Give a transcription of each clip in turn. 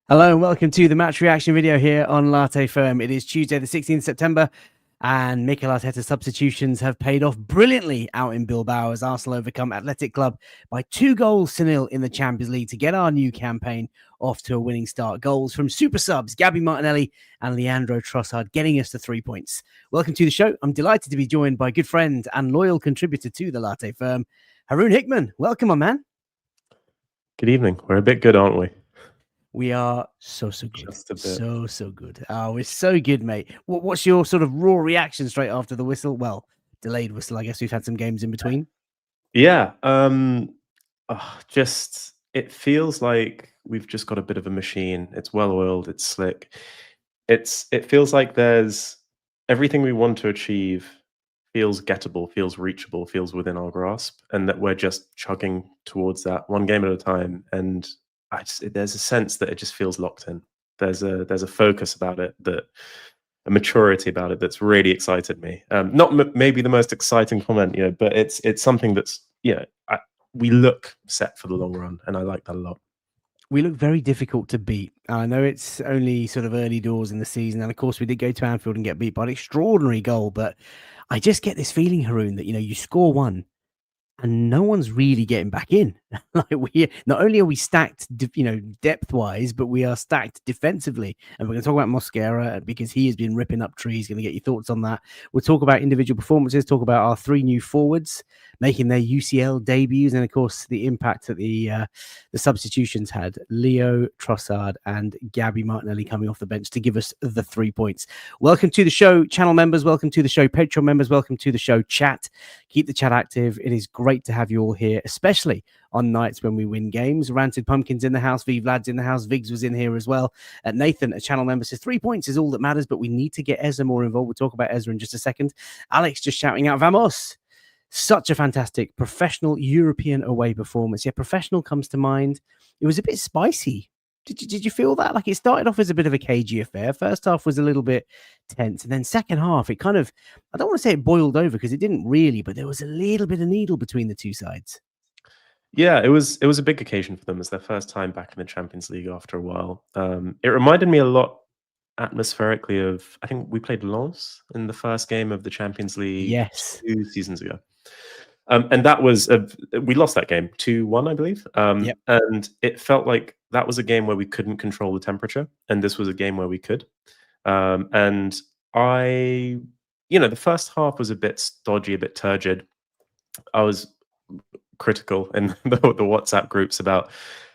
Hello and welcome to the match reaction video here on Latte Firm. It is Tuesday, the 16th September, and Mikel Arteta's substitutions have paid off brilliantly out in Bilbao as Arsenal overcome Athletic Club by 2-0 in the Champions League to get our new campaign off to a winning start. Goals from super subs Gabriel Martinelli and Leandro Trossard getting us to 3 points. Welcome to the show. I'm delighted to be joined by good friend and loyal contributor to the Latte Firm, Haroon Hickman. Welcome, my man. Good evening. We're a bit good, aren't we? We are so good. Just a bit. So good. Oh, we're so good, mate. What's your sort of raw reaction straight after the whistle? Well, delayed whistle. I guess we've had some games in between. Yeah. Just it feels like we've just got a bit of a machine. It's well oiled. It's slick. It feels like there's everything we want to achieve feels gettable, feels reachable, feels within our grasp, and that we're just chugging towards that one game at a time. And there's a sense that it just feels locked in. There's a focus about it, a maturity about it that's really excited me. Not maybe the most exciting comment, but it's something that's we look set for the long run, and I like that a lot. We look very difficult to beat. I know it's only sort of early doors in the season, and of course we did go to Anfield and get beat by an extraordinary goal, but I just get this feeling, Haroon, that you score one and no one's really getting back in. Like, we not only are we stacked, depth wise, but we are stacked defensively. And we're going to talk about Mosquera because he has been ripping up trees. Going to get your thoughts on that. We'll talk about individual performances, talk about our 3 new forwards making their UCL debuts, and of course the impact that the substitutions had. Leo, Trossard, and Gabby Martinelli coming off the bench to give us the 3 points. Welcome to the show, channel members. Welcome to the show, Patreon members. Welcome to the show, chat. Keep the chat active. It is great to have you all here, especially on nights when we win games. Ranted Pumpkins in the house, Vive Lads in the house, Viggs was in here as well. Nathan, a channel member, says 3 points is all that matters, but we need to get Ezra more involved. We'll talk about Ezra in just a second. Alex just shouting out, Vamos! Such a fantastic professional European away performance. Yeah, professional comes to mind. It was a bit spicy. Did you feel that? Like, it started off as a bit of a cagey affair. First half was a little bit tense, and then second half, it kind of, I don't want to say it boiled over because it didn't really, but there was a little bit of needle between the two sides. Yeah, it was a big occasion for them. It's their first time back in the Champions League after a while. It reminded me a lot atmospherically of, I think we played Lens in the first game of the Champions League 2 seasons ago. And that was we lost that game 2-1, I believe. Yep. And it felt like that was a game where we couldn't control the temperature, and this was a game where we could. And the first half was a bit stodgy, a bit turgid. I was critical in the WhatsApp groups about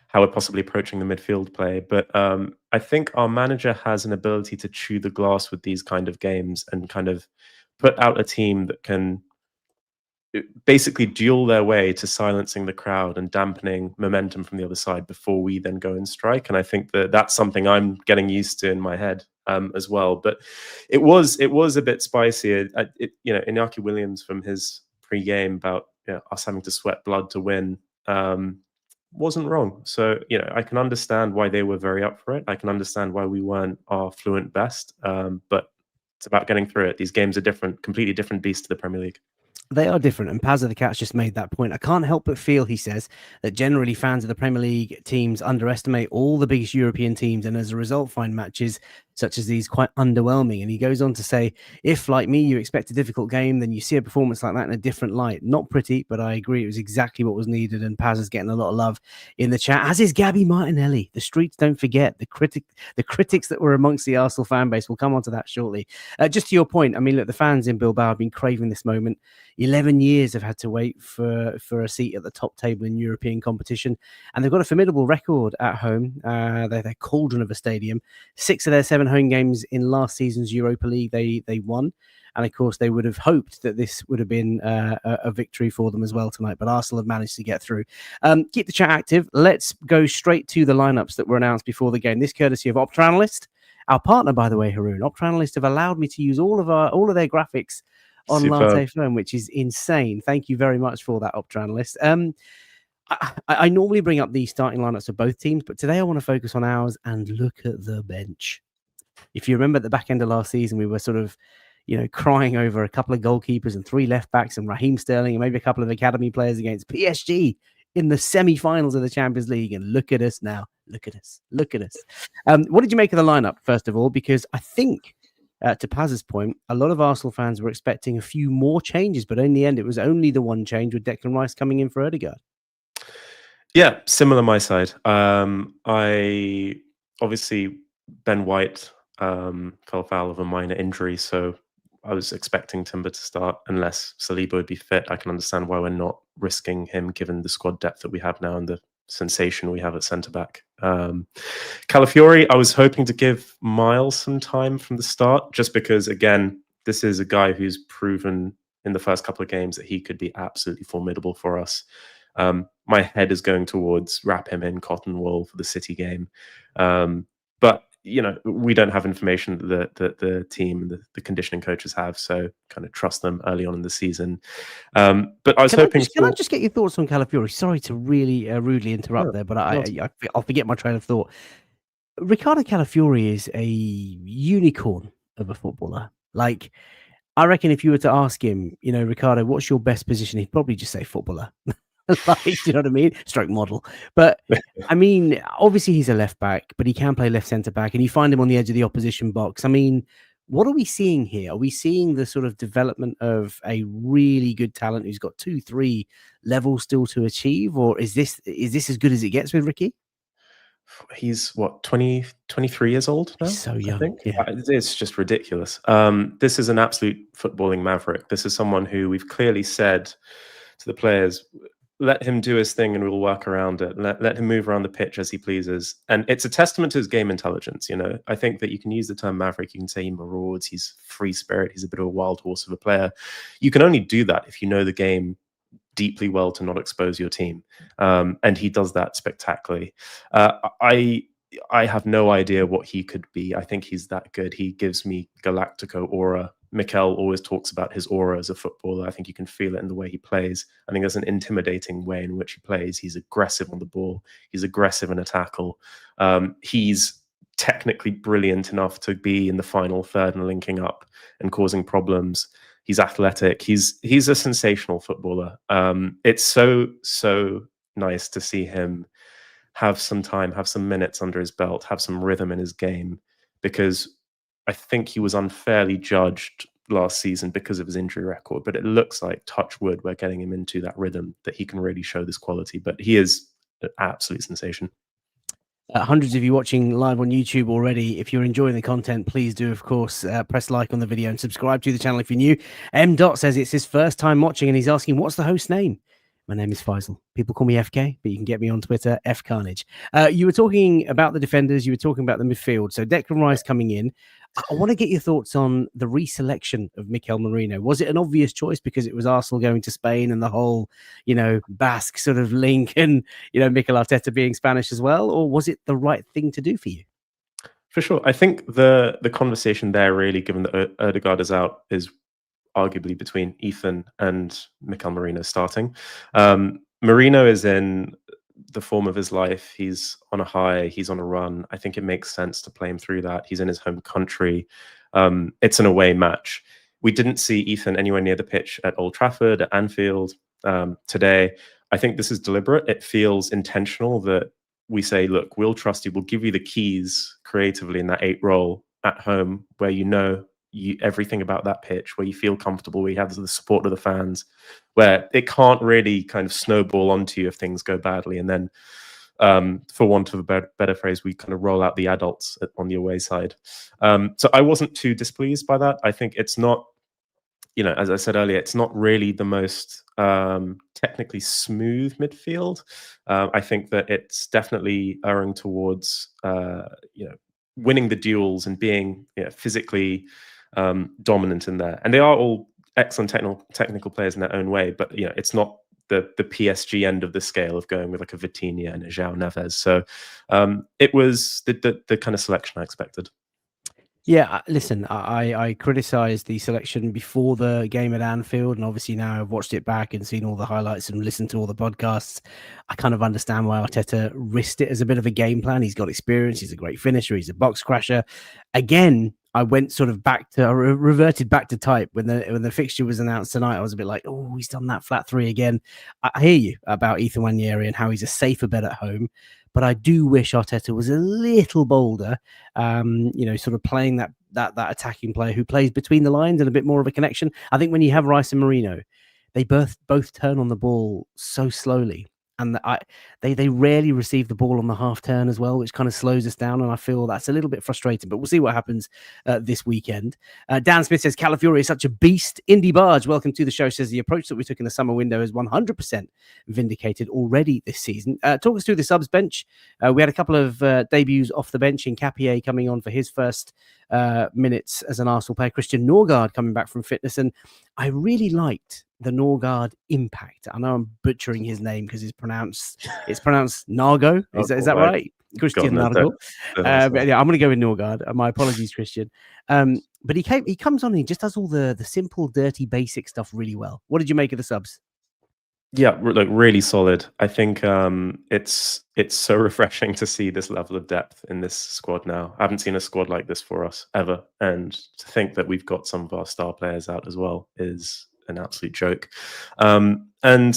how we're possibly approaching the midfield play, but I think our manager has an ability to chew the glass with these kind of games and kind of put out a team that can basically duel their way to silencing the crowd and dampening momentum from the other side before we then go and strike. And I think that that's something I'm getting used to in my head as well. But it was a bit spicy. Iñaki Williams, from his pre-game about us having to sweat blood to win, wasn't wrong. So I can understand why they were very up for it. I can understand why we weren't our fluent best. But it's about getting through it. These games are different, completely different beasts to the Premier League. They are different, and Paz of the Cats just made that point. I can't help but feel, he says, that generally fans of the Premier League teams underestimate all the biggest European teams, and as a result find matches such as these quite underwhelming. And he goes on to say, if, like me, you expect a difficult game, then you see a performance like that in a different light. Not pretty, but I agree it was exactly what was needed, and Paz is getting a lot of love in the chat, as is Gabby Martinelli. The streets don't forget. The critics that were amongst the Arsenal fan base. We'll come on to that shortly. Just to your point, I mean, look, the fans in Bilbao have been craving this moment. 11 years have had to wait for a seat at the top table in European competition, and they've got a formidable record at home. They're cauldron of a stadium. 6 of their 7 home games in last season's Europa League they won, and of course they would have hoped that this would have been a victory for them as well tonight, but Arsenal have managed to get through. Keep the chat active. Let's go straight to the lineups that were announced before the game, this courtesy of Optra Analyst, our partner, by the way. Haroon, Optra Analyst have allowed me to use all of their graphics on Latte Firm, which is insane. Thank you very much for that, Optra Analyst. I normally bring up the starting lineups of both teams, but today I want to focus on ours and look at the bench. If you remember at the back end of last season, we were sort of, crying over a couple of goalkeepers and 3 left backs and Raheem Sterling and maybe a couple of academy players against PSG in the semi-finals of the Champions League. And look at us now, Look at us. Look at us. What did you make of the lineup, first of all? Because I think, to Paz's point, a lot of Arsenal fans were expecting a few more changes, but in the end, it was only the one change with Declan Rice coming in for Odegaard. Yeah, similar my side. I obviously Ben White fell foul of a minor injury, so I was expecting Timber to start unless Saliba would be fit. I can understand why we're not risking him given the squad depth that we have now and the sensation we have at centre back. Calafiori, I was hoping to give Miles some time from the start, just because again, this is a guy who's proven in the first couple of games that he could be absolutely formidable for us. My head is going towards wrap him in cotton wool for the City game. But, we don't have information that the team and the conditioning coaches have, so kind of trust them early on in the season. But I was hoping... Can I just get your thoughts on Calafiori? Sorry to really rudely interrupt there, but I'll forget my train of thought. Ricardo Calafiori is a unicorn of a footballer. Like, I reckon if you were to ask him, Ricardo, what's your best position? He'd probably just say footballer. Like, do you know what I mean? Stroke model. But I mean, obviously he's a left back, but he can play left centre back, and you find him on the edge of the opposition box. I mean, what are we seeing here? Are we seeing the sort of development of a really good talent who's got 2-3 levels still to achieve, or is this as good as it gets with Ricky? He's what, 23 years old now? He's so young. I think. Yeah. It's just ridiculous. This is an absolute footballing maverick. This is someone who we've clearly said to the players, let him do his thing and we'll work around it. Let him move around the pitch as he pleases. And it's a testament to his game intelligence. I think that you can use the term maverick. You can say he marauds, he's free spirit, he's a bit of a wild horse of a player. You can only do that if you know the game deeply well to not expose your team. And he does that spectacularly. I have no idea what he could be. I think he's that good. He gives me Galactico aura. Mikel always talks about his aura as a footballer. I think you can feel it in the way he plays. I think there's an intimidating way in which he plays. He's aggressive on the ball. He's aggressive in a tackle. He's technically brilliant enough to be in the final third and linking up and causing problems. He's athletic. He's a sensational footballer. It's so nice to see him have some time, have some minutes under his belt, have some rhythm in his game, because I think he was unfairly judged last season because of his injury record. But it looks like, touch wood, we're getting him into that rhythm that he can really show this quality. But he is an absolute sensation. Hundreds of you watching live on YouTube already. If you're enjoying the content, please do, of course, press like on the video and subscribe to the channel if you're new. M. Dot says it's his first time watching and he's asking, what's the host name? My name is Faisal. People call me FK, but you can get me on Twitter, F Carnage. You were talking about the defenders. You were talking about the midfield. So Declan Rice coming in. I want to get your thoughts on the reselection of Mikel Merino. Was it an obvious choice because it was Arsenal going to Spain and the whole, Basque sort of link and, Mikel Arteta being Spanish as well? Or was it the right thing to do for you? For sure. I think the conversation there, really, given that Odegaard is out, is arguably between Ethan and Mikel Merino starting. Merino is in the form of his life. He's on a high, he's on a run. I think it makes sense to play him through that. He's in his home country. It's an away match. We didn't see Ethan anywhere near the pitch at Old Trafford, at Anfield today. I think this is deliberate. It feels intentional that we say, look, we'll trust you. We'll give you the keys creatively in that 8 role at home, where everything about that pitch, where you feel comfortable, where you have the support of the fans, where it can't really kind of snowball onto you if things go badly. And then, for want of a better phrase, we kind of roll out the adults on the away side. So I wasn't too displeased by that. I think it's not, as I said earlier, it's not really the most technically smooth midfield. I think that it's definitely erring towards, winning the duels and being physically dominant in there. And they are all excellent technical players in their own way, but it's not the PSG end of the scale of going with like a Vitinha and a João Neves. So it was the kind of selection I expected. Yeah, listen, I criticised the selection before the game at Anfield, and obviously now I've watched it back and seen all the highlights and listened to all the podcasts. I kind of understand why Arteta risked it as a bit of a game plan. He's got experience. He's a great finisher. He's a box crasher. Again, I went sort of reverted back to type when the fixture was announced tonight. I was a bit like, oh, he's done that flat 3 again. I hear you about Ethan Nwaneri and how he's a safer bet at home. but I do wish Arteta was a little bolder, sort of playing that attacking player who plays between the lines and a bit more of a connection. I think when you have Rice and Marino, they both turn on the ball so slowly. And they rarely receive the ball on the half turn as well, which kind of slows us down. And I feel that's a little bit frustrating, but we'll see what happens this weekend. Dan Smith says, Calafiori is such a beast. Indy Barge, welcome to the show, says the approach that we took in the summer window is 100% vindicated already this season. Talk us through the subs bench. We had a couple of debuts off the bench in Capier coming on for his first minutes as an Arsenal player. Christian Norgard coming back from fitness. And I really liked the Norgard impact. I know I'm butchering his name because it's pronounced Nargo. Is that right? Christian Nargo. But yeah, I'm going to go with Norgard. My apologies, Christian. But he comes on and he just does all the simple, dirty, basic stuff really well. What did you make of the subs? Yeah, look, really solid. I think it's so refreshing to see this level of depth in this squad now. I haven't seen a squad like this for us ever. And to think that we've got some of our star players out as well is an absolute joke. And,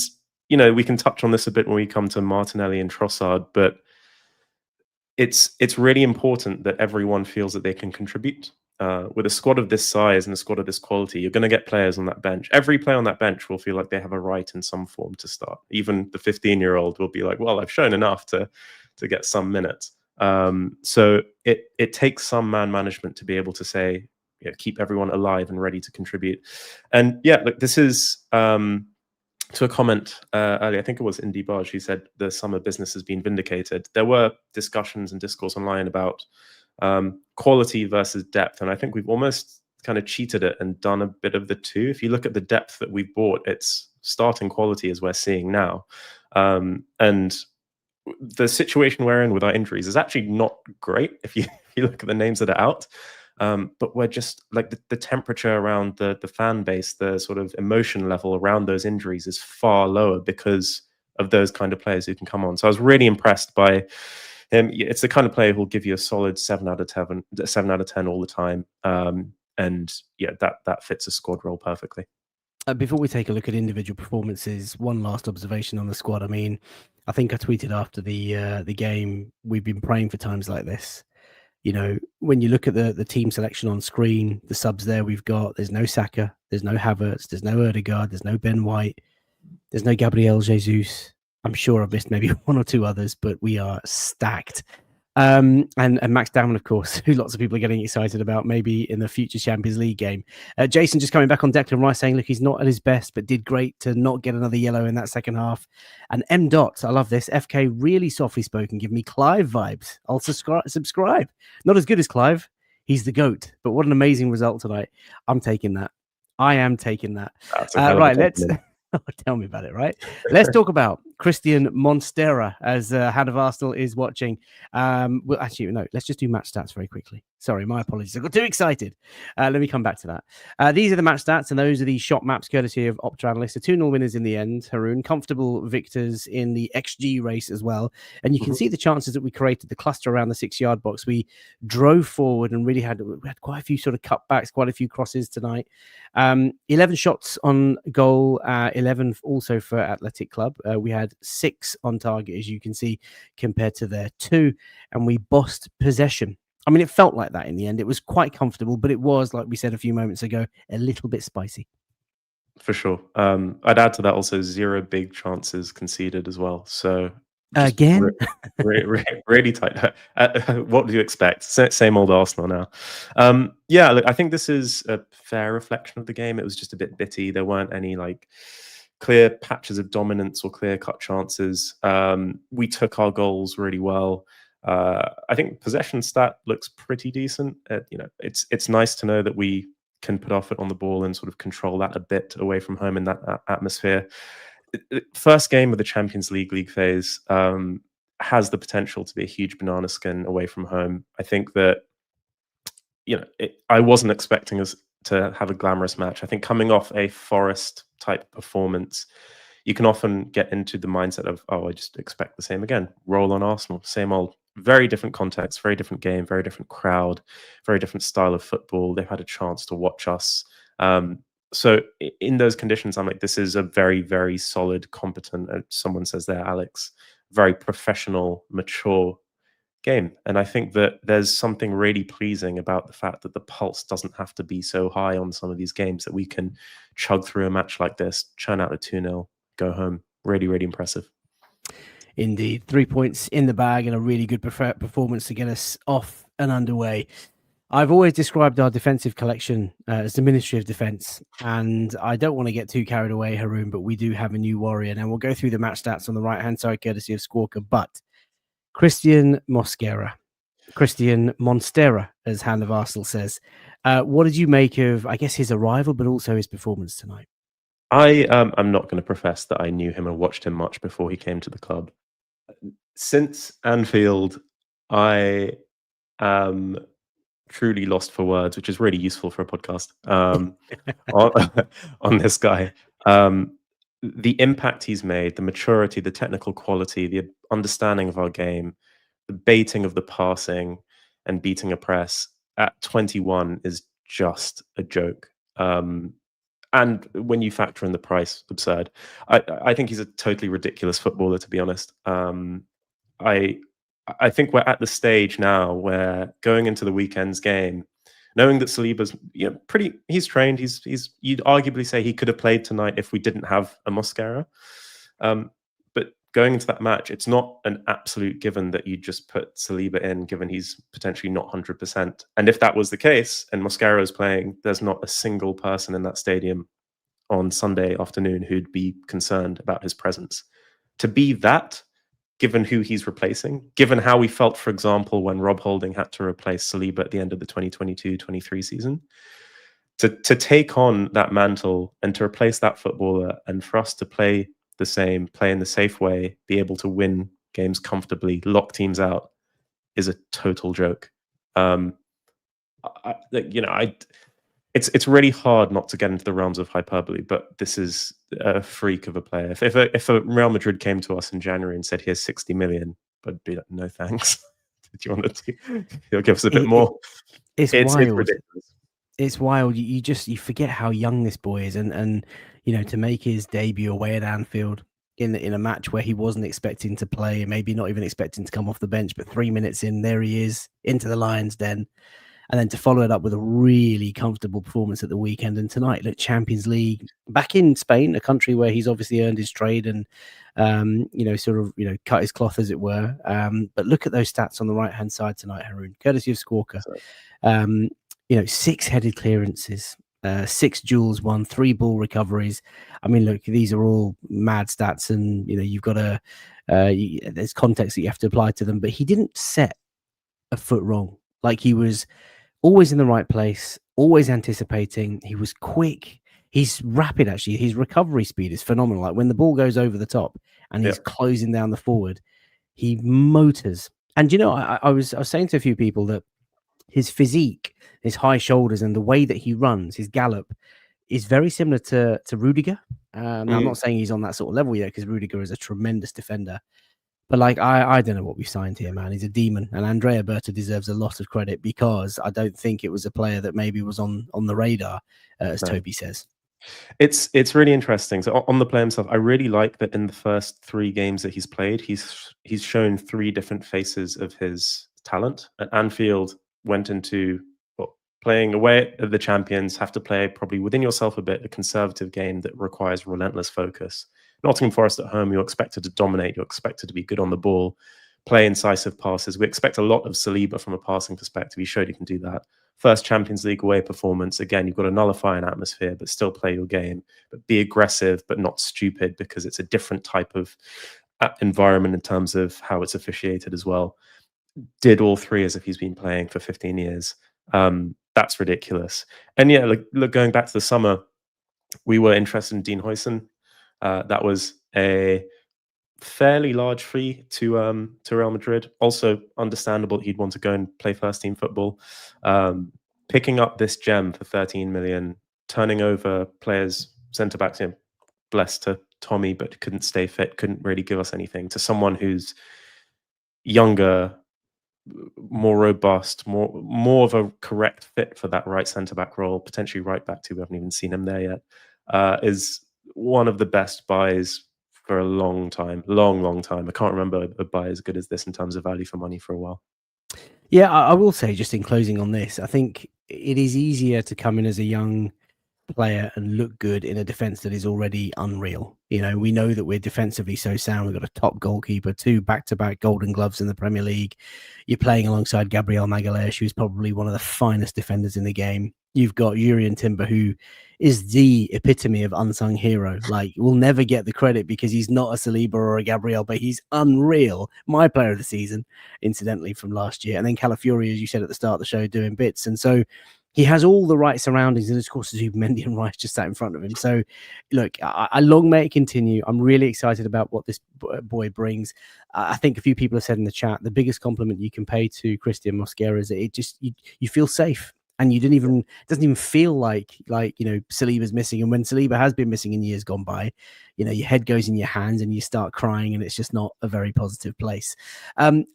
we can touch on this a bit when we come to Martinelli and Trossard, but it's really important that everyone feels that they can contribute. With a squad of this size and a squad of this quality, you're going to get players on that bench. Every player on that bench will feel like they have a right in some form to start. Even the 15-year-old will be like, well, I've shown enough to get some minutes. So it takes some man management to be able to say, keep everyone alive and ready to contribute. And yeah, look, this is to a comment earlier, I think it was Indy Barge who said the summer business has been vindicated. There were discussions and discourse online about quality versus depth, and I think we've almost kind of cheated it and done a bit of the two. If you look at the depth that we've bought, it's starting quality as we're seeing now, and the situation we're in with our injuries is actually not great if you look at the names that are out. But we're just like the temperature around the fan base, the sort of emotion level around those injuries is far lower because of those kind of players who can come on. So I was really impressed by him. It's the kind of player who'll give you a solid 7 out of 10 all the time. And yeah, that fits a squad role perfectly. Before we take a look at individual performances, one last observation on the squad. I mean, I think I tweeted after the game, we've been praying for times like this. When you look at the team selection on screen, the subs there's no Saka, there's no Havertz, there's no Odegaard, there's no Ben White, there's no Gabriel Jesus. I'm sure I've missed maybe one or two others, but we are stacked. And Max Damon, of course, who lots of people are getting excited about, maybe in the future Champions League game. Jason just coming back on Declan Rice saying, look, he's not at his best, but did great to not get another yellow in that second half. And M. Dot, I love this. FK really softly spoken, give me Clive vibes. I'll subscribe. Not as good as Clive. He's the GOAT, but what an amazing result tonight. I'm taking that. I am taking that. Right, let's... Tell me about it, right? Let's talk about Christian Monstera as Hand of Arsenal is watching. Well, actually, no, let's just do match stats very quickly. Sorry, my apologies. I got too excited. Let me come back to that. These are the match stats, and those are the shot maps courtesy of Opta Analyst. The 2-0 winners in the end, Haroon. Comfortable victors in the XG race as well. And you can see the chances that we created, the cluster around the 6-yard box. We drove forward and really had quite a few sort of cutbacks, quite a few crosses tonight. 11 shots on goal, 11 also for Athletic Club. We had 6 on target, as you can see, compared to their 2, and we bossed possession. I mean, it felt like that in the end. It was quite comfortable, but it was, like we said a few moments ago, a little bit spicy. For sure. I'd add to that also 0 big chances conceded as well. So again, really tight. What do you expect? Same old Arsenal now. Yeah, look, I think this is a fair reflection of the game. It was just a bit bitty. There weren't any like clear patches of dominance or clear-cut chances. We took our goals really well. I think possession stat looks pretty decent. It's nice to know that we can put our foot on the ball and sort of control that a bit away from home in that atmosphere. First game of the Champions League phase has the potential to be a huge banana skin away from home. I think that I wasn't expecting us to have a glamorous match. I think coming off a Forest type performance, you can often get into the mindset of, I just expect the same again. Roll on Arsenal, same old. Very different context, very different game, very different crowd, very different style of football. They've had a chance to watch us. So in those conditions, I'm like, this is a very, very solid, competent, someone says there, Alex, very professional, mature game. And I think that there's something really pleasing about the fact that the pulse doesn't have to be so high on some of these games, that we can chug through a match like this, churn out a 2-0, go home. Really, really impressive. Indeed. 3 points in the bag and a really good performance to get us off and underway. I've always described our defensive collection as the Ministry of Defence, and I don't want to get too carried away, Haroon, but we do have a new warrior. Now, we'll go through the match stats on the right-hand side, courtesy of Squawker, but Christian Mosquera, as Hand of Arsenal says. What did you make of, I guess, his arrival, but also his performance tonight? I'm not going to profess that I knew him and watched him much before he came to the club. Since Anfield, I am truly lost for words, which is really useful for a podcast, on this guy. The impact he's made, the maturity, the technical quality, the understanding of our game, the baiting of the passing and beating a press at 21 is just a joke. And when you factor in the price, absurd. I think he's a totally ridiculous footballer, to be honest. I think we're at the stage now where going into the weekend's game, knowing that Saliba's he's trained, you'd arguably say he could have played tonight if we didn't have a Mosquera. But going into that match, it's not an absolute given that you just put Saliba in, given he's potentially not 100%. And if that was the case and Mosquera is playing, there's not a single person in that stadium on Sunday afternoon who'd be concerned about his presence. To be that, given who he's replacing, given how we felt, for example, when Rob Holding had to replace Saliba at the end of the 2022-23 season, to take on that mantle and to replace that footballer, and for us to play the same, play in the safe way, be able to win games comfortably, lock teams out, is a total joke. It's really hard not to get into the realms of hyperbole, but this is a freak of a player. If a Real Madrid came to us in January and said, "Here's 60 million," I'd be like, "No thanks." Do you want to? He'll give us a bit more. It's wild. It's ridiculous. It's wild. You forget how young this boy is, and to make his debut away at Anfield in a match where he wasn't expecting to play, and maybe not even expecting to come off the bench, but 3 minutes in, there he is into the Lions' den. And then to follow it up with a really comfortable performance at the weekend. And tonight, look, Champions League, back in Spain, a country where he's obviously earned his trade and, cut his cloth, as it were. But look at those stats on the right-hand side tonight, Haroon, courtesy of Squawker. 6 headed clearances, 6 duels won, 3 ball recoveries. I mean, look, these are all mad stats, and, you've got to, there's context that you have to apply to them. But he didn't set a foot wrong. Like, he was always in the right place, always anticipating. He was quick. He's rapid, actually. His recovery speed is phenomenal. Like, when the ball goes over the top and he's closing down the forward, he motors. And, I was saying to a few people that his physique, his high shoulders, and the way that he runs, his gallop, is very similar to Rudiger. Now, I'm not saying he's on that sort of level yet, because Rudiger is a tremendous defender. But I don't know what we signed here, man. He's a demon, and Andrea Berta deserves a lot of credit, because I don't think it was a player that maybe was on the radar, as Toby says. It's really interesting. So on the play himself, I really like that in the first 3 games that he's played, he's shown 3 different faces of his talent. At Anfield, went into playing away at the champions, have to play probably within yourself a bit, a conservative game that requires relentless focus. Nottingham Forest at home, you're expected to dominate, you're expected to be good on the ball, play incisive passes. We expect a lot of Saliba from a passing perspective. He showed he can do that. First Champions League away performance. Again, you've got to nullify an atmosphere, but still play your game. But be aggressive, but not stupid, because it's a different type of environment in terms of how it's officiated as well. Did all 3 as if he's been playing for 15 years. That's ridiculous. And look, going back to the summer, we were interested in Dean Huijsen. That was a fairly large fee to Real Madrid. Also understandable he'd want to go and play first team football. Picking up this gem for 13 million, turning over players, centre backs, blessed to Tommy, but couldn't stay fit, couldn't really give us anything, to someone who's younger, more robust, more of a correct fit for that right centre back role, potentially right back too. We haven't even seen him there yet. Is one of the best buys for a long time, long time. I can't remember a buy as good as this in terms of value for money for a while. Yeah, I will say, just in closing on this, I think it is easier to come in as a young player and look good in a defense that is already unreal. You know, we know that we're defensively so sound. We've got a top goalkeeper, 2 back-to-back Golden Gloves in the Premier League. You're playing alongside Gabriel Magalhaes, who's probably one of the finest defenders in the game. You've got Jurriën Timber, who is the epitome of unsung hero. Like, we'll never get the credit because he's not a Saliba or a Gabriel, but he's unreal. My player of the season, incidentally, from last year. And then Calafiori, as you said at the start of the show, doing bits. And so he has all the right surroundings, and of course, Zubimendi and Rice just sat in front of him. So, look, I long may it continue. I'm really excited about what this boy brings. I think a few people have said in the chat, the biggest compliment you can pay to Christian Mosquera is that it just you feel safe, and you didn't even doesn't even feel like Saliba's missing. And when Saliba has been missing in years gone by, your head goes in your hands and you start crying, and it's just not a very positive place.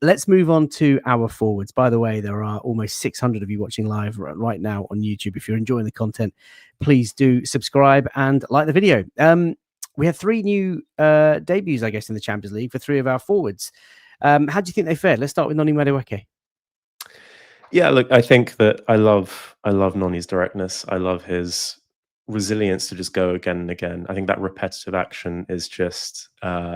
Let's move on to our forwards. By the way, there are almost 600 of you watching live right now on YouTube. If you're enjoying the content, please do subscribe and like the video. We have 3 new debuts, I guess, in the Champions League for 3 of our forwards. How do you think they fared? Let's start with Noni Madueke. Yeah, look, I think that I love Noni's directness. I love his resilience to just go again and again. I think that repetitive action is just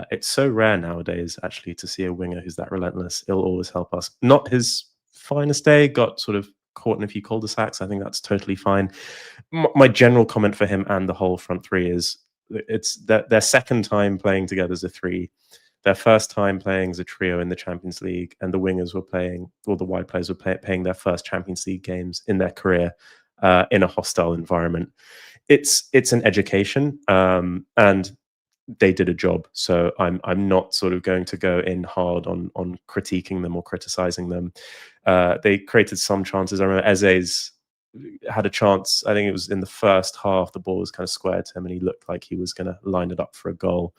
it's so rare nowadays, actually, to see a winger who's that relentless. It'll always help us. Not his finest day, got sort of caught in a few cul-de-sacs. I think that's totally fine. My general comment for him and the whole front 3 is it's their second time playing together as a 3. Their first time playing as a trio in the Champions League, and the wingers were playing, or the wide players were playing their first Champions League games in their career in a hostile environment. It's an education, and they did a job. So I'm not sort of going to go in hard on critiquing them or criticizing them. They created some chances. I remember Eze's had a chance. I think it was in the first half. The ball was kind of squared to him, and he looked like he was going to line it up for a goal.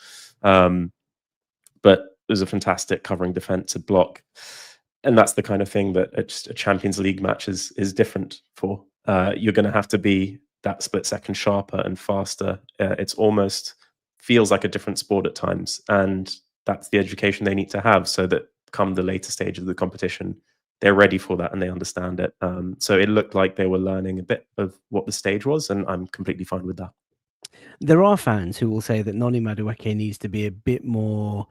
But it was a fantastic covering defensive block. And that's the kind of thing that a Champions League match is different for. You're going to have to be that split second sharper and faster. It's almost feels like a different sport at times. And that's the education they need to have, so that come the later stage of the competition, they're ready for that and they understand it. So it looked like they were learning a bit of what the stage was, and I'm completely fine with that. There are fans who will say that Noni Madueke needs to be a bit more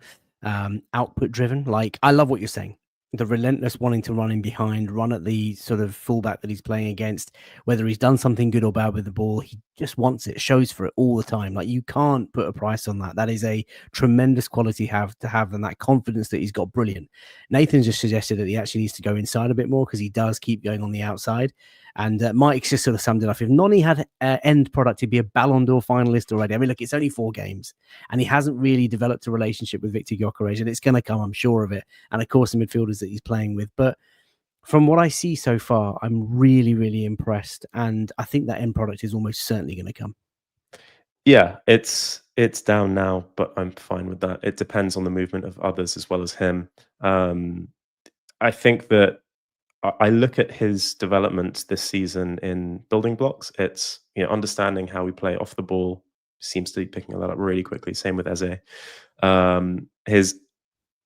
output driven. Like, I love what you're saying. The relentless wanting to run in behind, run at the sort of fullback that he's playing against, whether he's done something good or bad with the ball, he just wants it, shows for it all the time. Like, you can't put a price on that. That is a tremendous quality to have, and that confidence that he's got, brilliant. Nathan just suggested that he actually needs to go inside a bit more, because he does keep going on the outside. And Mike's just sort of summed it up. If Noni had end product, he'd be a Ballon d'Or finalist already. I mean, look, it's only 4 games, and he hasn't really developed a relationship with Victor Gyökeres, and it's going to come, I'm sure of it. And of course, the midfielders that he's playing with. But from what I see so far, I'm really, really impressed. And I think that end product is almost certainly going to come. Yeah, it's down now, but I'm fine with that. It depends on the movement of others as well as him. I think that I look at his development this season in building blocks. It's understanding how we play off the ball. Seems to be picking that up really quickly. Same with Eze. His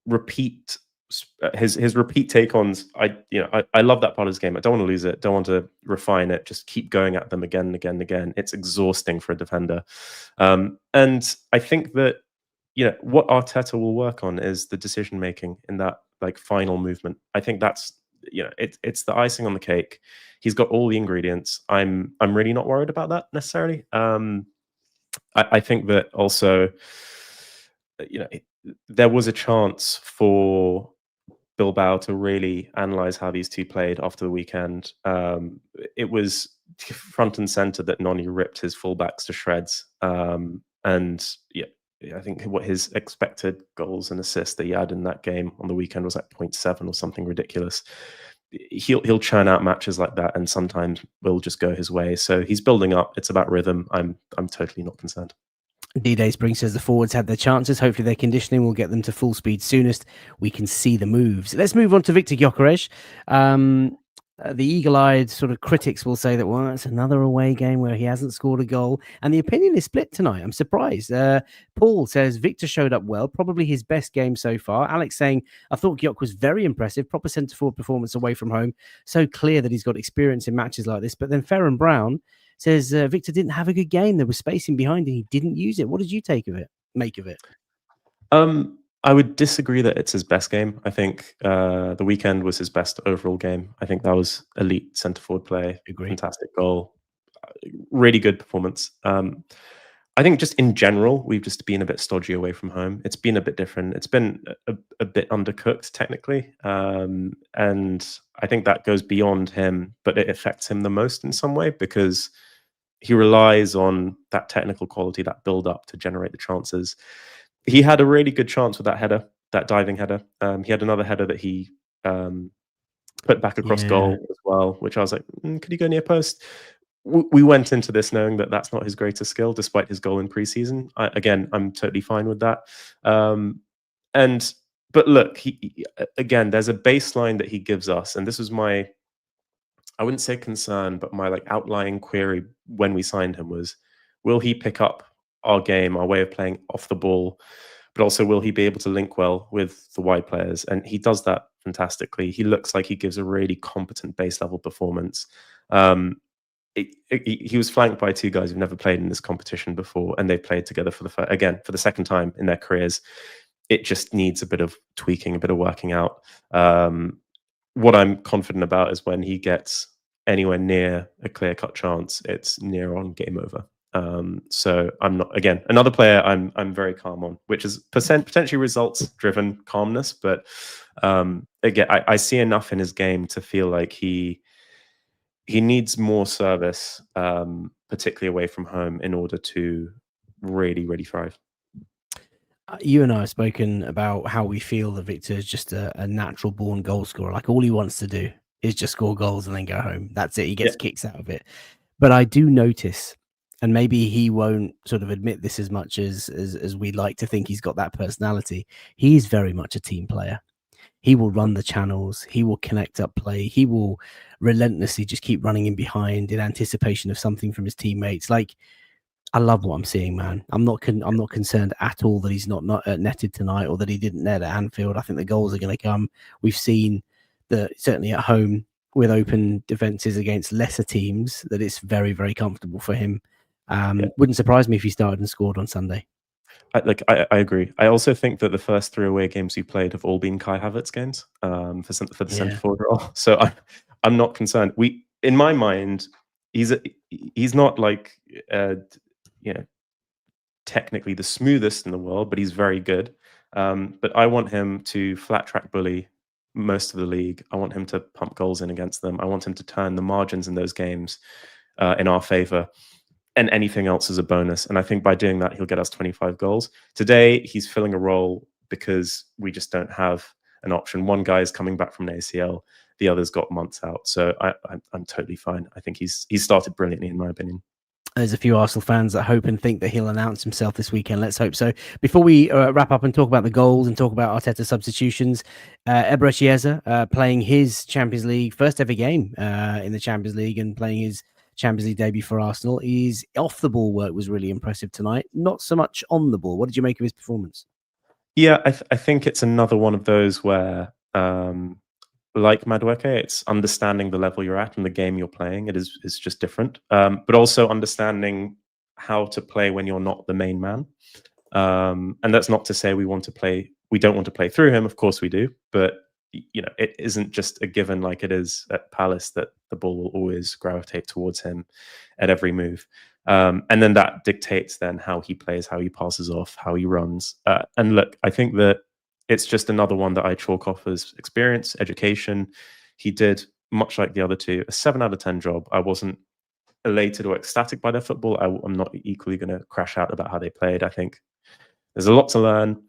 repeat take-ons. I love that part of his game. I don't want to lose it. Don't want to refine it. Just keep going at them again and again and again. It's exhausting for a defender. And I think that what Arteta will work on is the decision making in that final movement. I think that's it's the icing on the cake. He's got all the ingredients. I'm really not worried about that necessarily. I think that also, there was a chance for Bilbao to really analyze how these two played after the weekend. It was front and center that Noni ripped his fullbacks to shreds. And I think what his expected goals and assists that he had in that game on the weekend was like 0.7 or something ridiculous. He'll churn out matches like that, and sometimes will just go his way. So he's building up. It's about rhythm. I'm totally not concerned. D-Day Spring says the forwards had their chances. Hopefully their conditioning will get them to full speed soonest. We can see the moves. Let's move on to Victor Gyökeres. The eagle-eyed sort of critics will say that, well, it's another away game where he hasn't scored a goal. And the opinion is split tonight. I'm surprised. Paul says Victor showed up well, probably his best game so far. Alex saying, I thought Gyok was very impressive, proper centre-forward performance away from home. So clear that he's got experience in matches like this. But then Ferren Brown says Victor didn't have a good game. There was spacing behind and he didn't use it. What did you make of it? I would disagree that it's his best game. I think the weekend was his best overall game. I think that was elite centre forward play, Agree. fantastic goal, really good performance. I think just in general, we've just been a bit stodgy away from home. It's been a bit different. It's been a bit undercooked technically, and I think that goes beyond him, but it affects him the most in some way because he relies on that technical quality, that build up to generate the chances. He had a really good chance with that header, that diving header. He had another header that he put back across goal as well, which I was like, could he go near post? We went into this knowing that that's not his greatest skill, despite his goal in preseason. Again, I'm totally fine with that. But look, he again, there's a baseline that he gives us, and this was my, I wouldn't say concern, but my like outlying query when we signed him was, will he pick up our game, our way of playing off the ball, but also will he be able to link well with the wide players? And he does that fantastically. He looks like he gives a really competent base level performance. He was flanked by two guys who've never played in this competition before, and they've played together for the second time in their careers. It just needs a bit of tweaking, a bit of working out. What I'm confident about is when he gets anywhere near a clear-cut chance, it's near on game over. So I'm not, again, another player I'm very calm on, which is potentially results-driven calmness. But again, I see enough in his game to feel like he needs more service, particularly away from home, in order to really, really thrive. You and I have spoken about how we feel that Victor is just a natural born goal scorer. Like all he wants to do is just score goals and then go home. That's it. He gets kicks out of it. But I do notice, and maybe he won't sort of admit this as much as we like to think he's got that personality. He's very much a team player. He will run the channels. He will connect up play. He will relentlessly just keep running in behind in anticipation of something from his teammates. Like, I love what I'm seeing, man. I'm not concerned at all that he's not netted tonight or that he didn't net at Anfield. I think the goals are going to come. We've seen that certainly at home with open defenses against lesser teams that it's very, very comfortable for him. Wouldn't surprise me if he started and scored on Sunday. I agree. I also think that the first 3 away games we played have all been Kai Havertz games for the centre forward role. So I'm not concerned. In my mind, he's not like technically the smoothest in the world, but he's very good. But I want him to flat track bully most of the league. I want him to pump goals in against them. I want him to turn the margins in those games in our favor. And anything else is a bonus. And I think by doing that, he'll get us 25 goals. Today, he's filling a role because we just don't have an option. One guy is coming back from an ACL. The other's got months out. So I'm totally fine. I think he's started brilliantly, in my opinion. There's a few Arsenal fans that hope and think that he'll announce himself this weekend. Let's hope so. Before we wrap up and talk about the goals and talk about Arteta substitutions, Eberechi Chiesa playing his Champions League first ever game in the Champions League and playing his Champions League debut for Arsenal. His off the ball work was really impressive tonight. Not so much on the ball. What did you make of his performance? Yeah, I think it's another one of those where, like Madueke, it's understanding the level you're at and the game you're playing. It's just different, but also understanding how to play when you're not the main man. And that's not to say we don't want to play through him. Of course we do, but it isn't just a given like it is at Palace that the ball will always gravitate towards him at every move. And then that dictates then how he plays, how he passes off, how he runs. And look, I think that it's just another one that I chalk off as experience, education. He did, much like the other two, a 7 out of 10 job. I wasn't elated or ecstatic by their football. I'm not equally going to crash out about how they played. I think there's a lot to learn.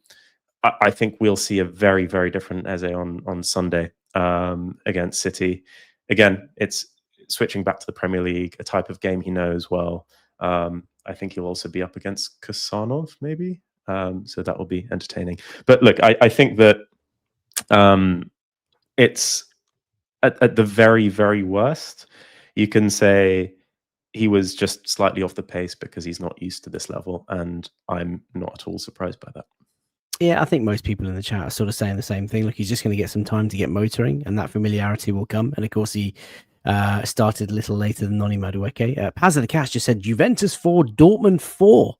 I think we'll see a very, very different Eze on Sunday against City. Again, it's switching back to the Premier League, a type of game he knows well. I think he'll also be up against Kusanov, maybe. So that will be entertaining. But look, I think that it's at the very, very worst, you can say he was just slightly off the pace because he's not used to this level, and I'm not at all surprised by that. Yeah, I think most people in the chat are sort of saying the same thing. Look, he's just going to get some time to get motoring, and that familiarity will come. And of course, he started a little later than Noni Madueke. Paz of the Cash just said Juventus 4, Dortmund 4.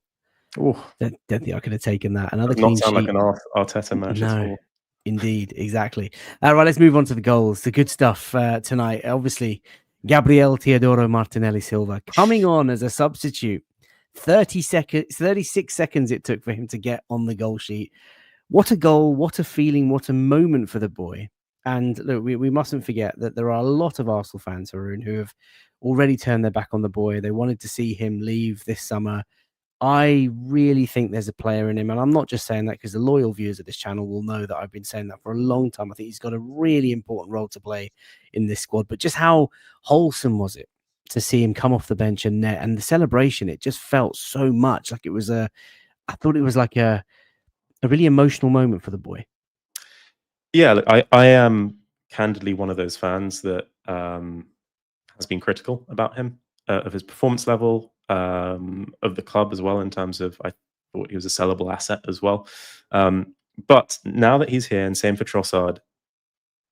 Oh, Don't think I could have taken that. Another does not clean sound like sheet. an Arteta match at No, all. indeed, exactly. Right, let's move on to the goals. The good stuff tonight. Obviously, Gabriel Teodoro Martinelli Silva coming on as a substitute. 36 seconds it took for him to get on the goal sheet. What a goal, what a feeling, what a moment for the boy. And look, we mustn't forget that there are a lot of Arsenal fans, Haroon, who have already turned their back on the boy. They wanted to see him leave this summer. I really think there's a player in him. And I'm not just saying that because the loyal viewers of this channel will know that I've been saying that for a long time. I think he's got a really important role to play in this squad. But just how wholesome was it to see him come off the bench and net, and the celebration? It just felt so much like it was I thought it was like a really emotional moment for the boy. Yeah, look, I am candidly one of those fans that has been critical about him, of his performance level, of the club as well, in terms of I thought he was a sellable asset as well. But now that he's here, and same for Trossard,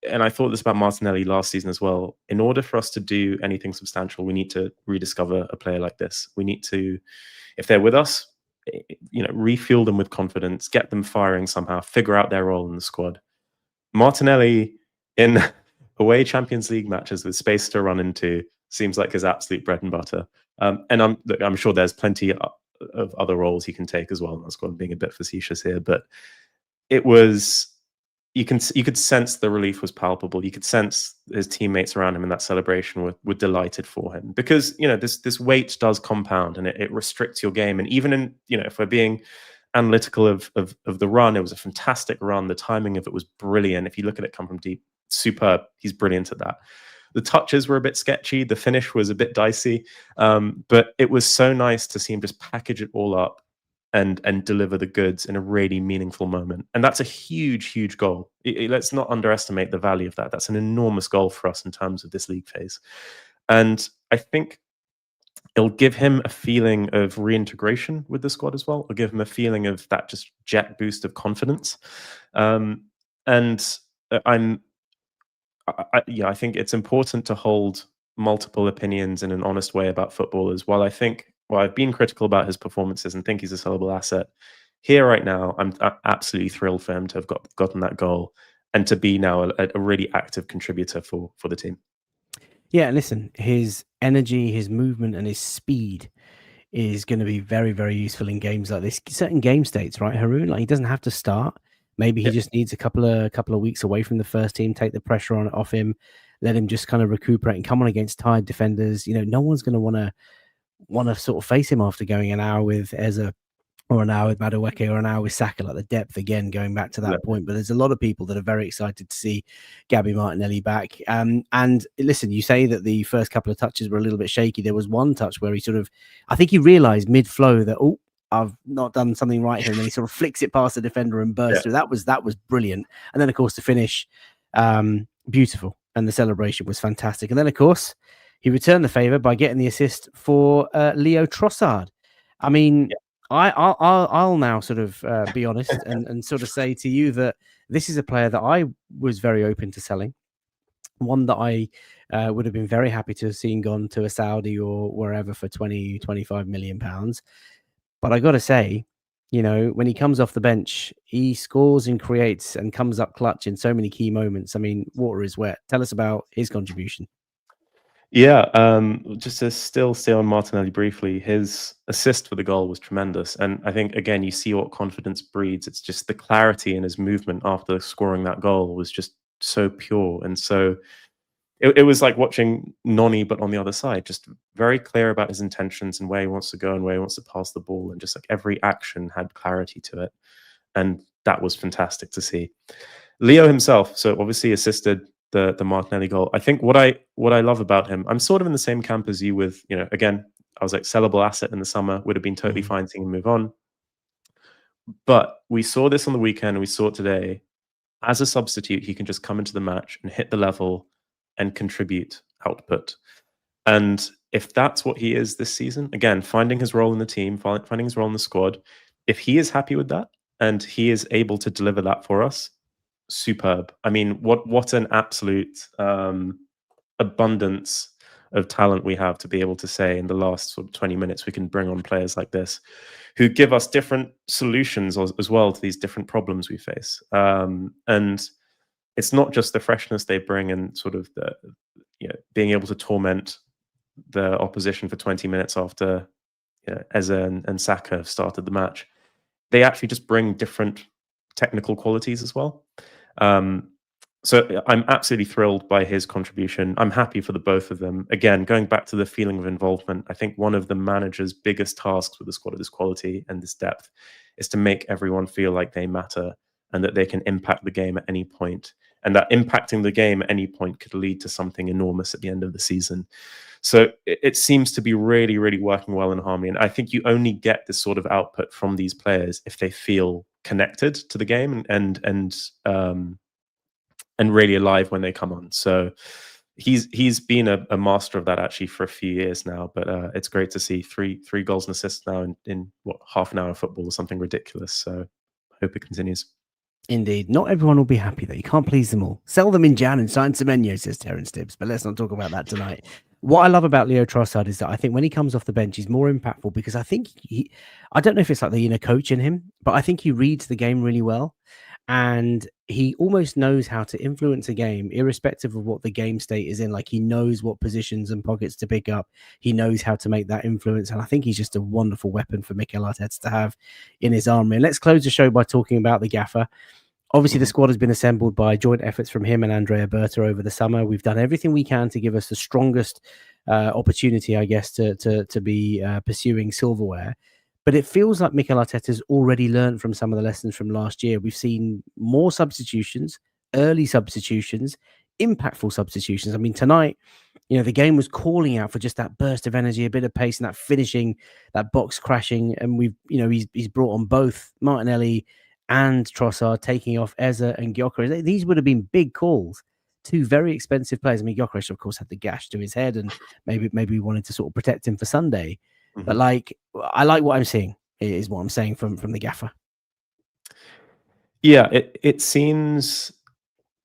and I thought this about Martinelli last season as well, in order for us to do anything substantial, we need to rediscover a player like this. We need to, if they're with us, refuel them with confidence, get them firing somehow, figure out their role in the squad. Martinelli in away Champions League matches with space to run into seems like his absolute bread and butter. And I'm sure there's plenty of other roles he can take as well in the squad. I'm being a bit facetious here, but it was, you could sense the relief was palpable. You could sense his teammates around him in that celebration were delighted for him, because this weight does compound, and it restricts your game. And even in, if we're being analytical of the run, it was a fantastic run. The timing of it was brilliant. If you look at it come from deep, superb. He's brilliant at that. The touches were a bit sketchy. The finish was a bit dicey, but it was so nice to see him just package it all up and deliver the goods in a really meaningful moment. And that's a huge goal. Let's not underestimate the value of that. That's an enormous goal for us in terms of this league phase. And I think it'll give him a feeling of reintegration with the squad as well. It'll give him a feeling of that just jet boost of confidence. And I think it's important to hold multiple opinions in an honest way about footballers. While I've been critical about his performances and think he's a sellable asset, here right now, I'm absolutely thrilled for him to have gotten that goal and to be now a really active contributor for the team. Yeah, listen, his energy, his movement, and his speed is going to be very, very useful in games like this. Certain game states, right, Haroon? Like, he doesn't have to start. Maybe he just needs a couple of weeks away from the first team, take the pressure off him, let him just kind of recuperate and come on against tired defenders. No one's going to want to sort of face him after going an hour with Eza, or an hour with Madueke, or an hour with Saka. Like, the depth, again, going back to that point. But there's a lot of people that are very excited to see Gabby Martinelli back. And listen, you say that the first couple of touches were a little bit shaky. There was one touch where I think he realized mid-flow that, I've not done something right here. And then he sort of flicks it past the defender and bursts through. That was brilliant. And then, of course, the finish, beautiful. And the celebration was fantastic. And then, of course, he returned the favor by getting the assist for Leo Trossard. I mean, I'll now sort of be honest and sort of say to you that this is a player that I was very open to selling. One that I would have been very happy to have seen gone to a Saudi or wherever for 20-25 million pounds. But I got to say, when he comes off the bench, he scores and creates and comes up clutch in so many key moments. I mean, water is wet. Tell us about his contribution. Yeah, just to still stay on Martinelli briefly, his assist for the goal was tremendous. And I think, again, you see what confidence breeds. It's just the clarity in his movement after scoring that goal was just so pure. And so it was like watching Noni, but on the other side, just very clear about his intentions and where he wants to go and where he wants to pass the ball. And just like every action had clarity to it. And that was fantastic to see. Leo himself, so obviously assisted the Martinelli goal. I think what I love about him, I'm sort of in the same camp as you with, again, I was like sellable asset in the summer, would have been totally fine seeing him move on. But we saw this on the weekend, and we saw it today. As a substitute, he can just come into the match and hit the level and contribute output. And if that's what he is this season, again, finding his role in the team, finding his role in the squad, if he is happy with that and he is able to deliver that for us, superb. I mean, what an absolute abundance of talent we have to be able to say in the last sort of 20 minutes we can bring on players like this who give us different solutions as well to these different problems we face. And it's not just the freshness they bring and sort of the being able to torment the opposition for 20 minutes after Eze and Saka have started the match. They actually just bring different technical qualities as well. So I'm absolutely thrilled by his contribution. I'm happy for the both of them. Again, going back to the feeling of involvement, I think one of the manager's biggest tasks with a squad of this quality and this depth is to make everyone feel like they matter and that they can impact the game at any point. And that impacting the game at any point could lead to something enormous at the end of the season. So it seems to be really, really working well in harmony. And I think you only get this sort of output from these players if they feel connected to the game and really alive when they come on. So he's been a master of that actually for a few years now. But it's great to see three goals and assists now in what, half an hour of football or something ridiculous. So I hope it continues. Indeed. Not everyone will be happy, though. You can't please them all. Sell them in Jan and sign Semenyo, says Terence Tibbs. But let's not talk about that tonight. What I love about Leo Trossard is that I think when he comes off the bench, he's more impactful because I think I don't know if it's like the inner coach in him, but I think he reads the game really well. And he almost knows how to influence a game, irrespective of what the game state is in. Like, he knows what positions and pockets to pick up. He knows how to make that influence. And I think he's just a wonderful weapon for Mikel Arteta to have in his army. And let's close the show by talking about the gaffer. Obviously, the squad has been assembled by joint efforts from him and Andrea Berta over the summer. We've done everything we can to give us the strongest opportunity, I guess, to be pursuing silverware. But it feels like Mikel Arteta's already learned from some of the lessons from last year. We've seen more substitutions, early substitutions, impactful substitutions. I mean, tonight, the game was calling out for just that burst of energy, a bit of pace, and that finishing, that box crashing. And he's brought on both Martinelli and Trossard, taking off Eze and Gyökeres. These would have been big calls. Two very expensive players. I mean, Gyökeres, of course, had the gash to his head, and maybe we wanted to sort of protect him for Sunday. But I like what I'm seeing, is what I'm saying from the gaffer. Yeah, it seems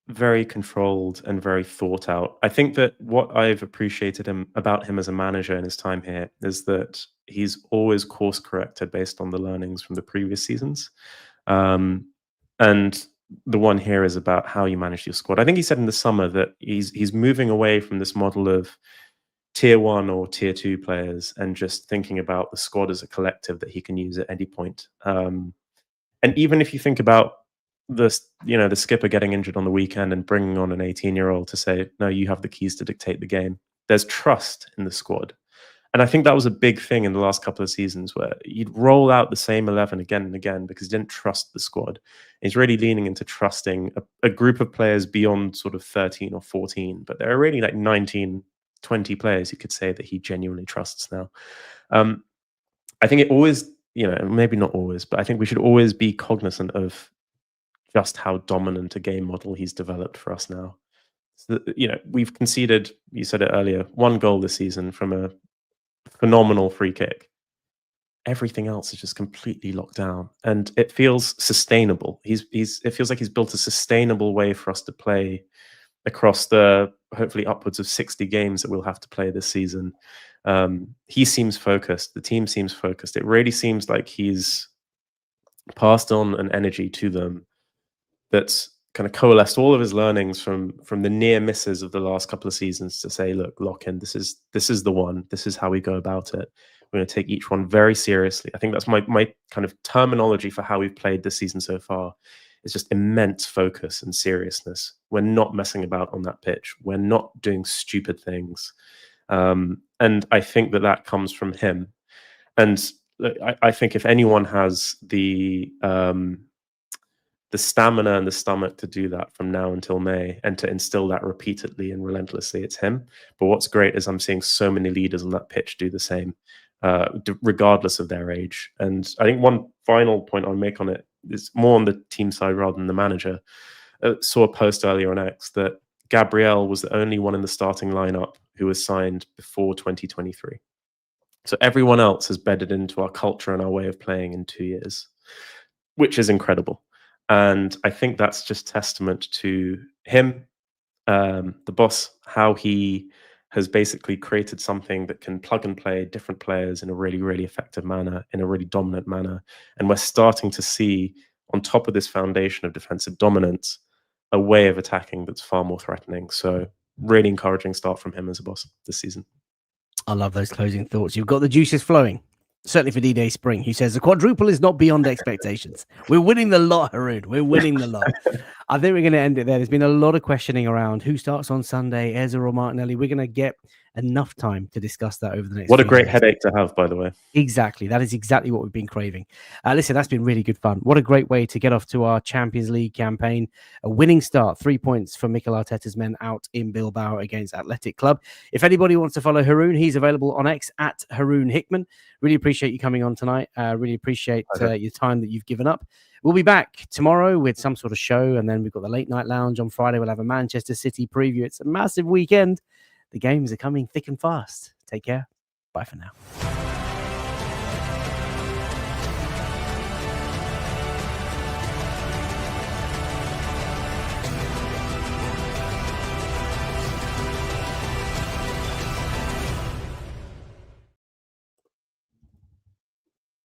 very controlled and very thought out. I think that what I've appreciated about him as a manager in his time here is that he's always course corrected based on the learnings from the previous seasons. And the one here is about how you manage your squad. I think he said in the summer that he's moving away from this model of tier 1 or tier 2 players and just thinking about the squad as a collective that he can use at any point. And even if you think about the skipper getting injured on the weekend and bringing on an 18-year-old to say, no, you have the keys to dictate the game, there's trust in the squad. And I think that was a big thing in the last couple of seasons where you'd roll out the same 11 again and again because he didn't trust the squad. He's really leaning into trusting a group of players beyond sort of 13 or 14, but there are really like 19, 20 players you could say that he genuinely trusts now. I think it always, maybe not always, but I think we should always be cognizant of just how dominant a game model he's developed for us now. So, we've conceded, you said it earlier, 1 goal this season from a phenomenal free kick. Everything else is just completely locked down, and it feels sustainable. It feels like he's built a sustainable way for us to play across the hopefully upwards of 60 games that we'll have to play this season. He seems focused. The team seems focused. It really seems like he's passed on an energy to them that's kind of coalesced all of his learnings from the near misses of the last couple of seasons to say, look, lock in. This is the one. This is how we go about it. We're going to take each one very seriously. I think that's my kind of terminology for how we've played this season so far. It's just immense focus and seriousness. We're not messing about on that pitch. We're not doing stupid things. And I think that comes from him. And I think if anyone has the stamina and the stomach to do that from now until May and to instill that repeatedly and relentlessly, it's him. But what's great is I'm seeing so many leaders on that pitch do the same, regardless of their age. And I think one final point I'll make on it is more on the team side rather than the manager. Saw a post earlier on X that Gabriel was the only one in the starting lineup who was signed before 2023. So everyone else has bedded into our culture and our way of playing in 2 years, which is incredible. And I think that's just testament to him, the boss, how he has basically created something that can plug and play different players in a really, really effective manner, in a really dominant manner. And we're starting to see, on top of this foundation of defensive dominance, a way of attacking that's far more threatening. So really encouraging start from him as a boss this season. I love those closing thoughts. You've got the juices flowing. Certainly for D-Day Spring, who says the quadruple is not beyond expectations. We're winning the lot, Haroon. We're winning the lot. I think we're going to end it there. There's been a lot of questioning around who starts on Sunday, Eze or Martinelli. We're going to get enough time to discuss that over the next What a few great days. headache to have, by the way. Exactly. That is exactly what we've been craving. Listen, that's been really good fun. What a great way to get off to our Champions League campaign. A winning start, 3 points for Mikel Arteta's men out in Bilbao against Athletic Club. If anybody wants to follow Haroon, he's available on X at Haroon Hickman. Really appreciate you coming on tonight. Really appreciate your time that you've given up. We'll be back tomorrow with some sort of show, and then we've got the Late Night Lounge on Friday. We'll have a Manchester City preview. It's a massive weekend. The games are coming thick and fast. Take care. Bye for now.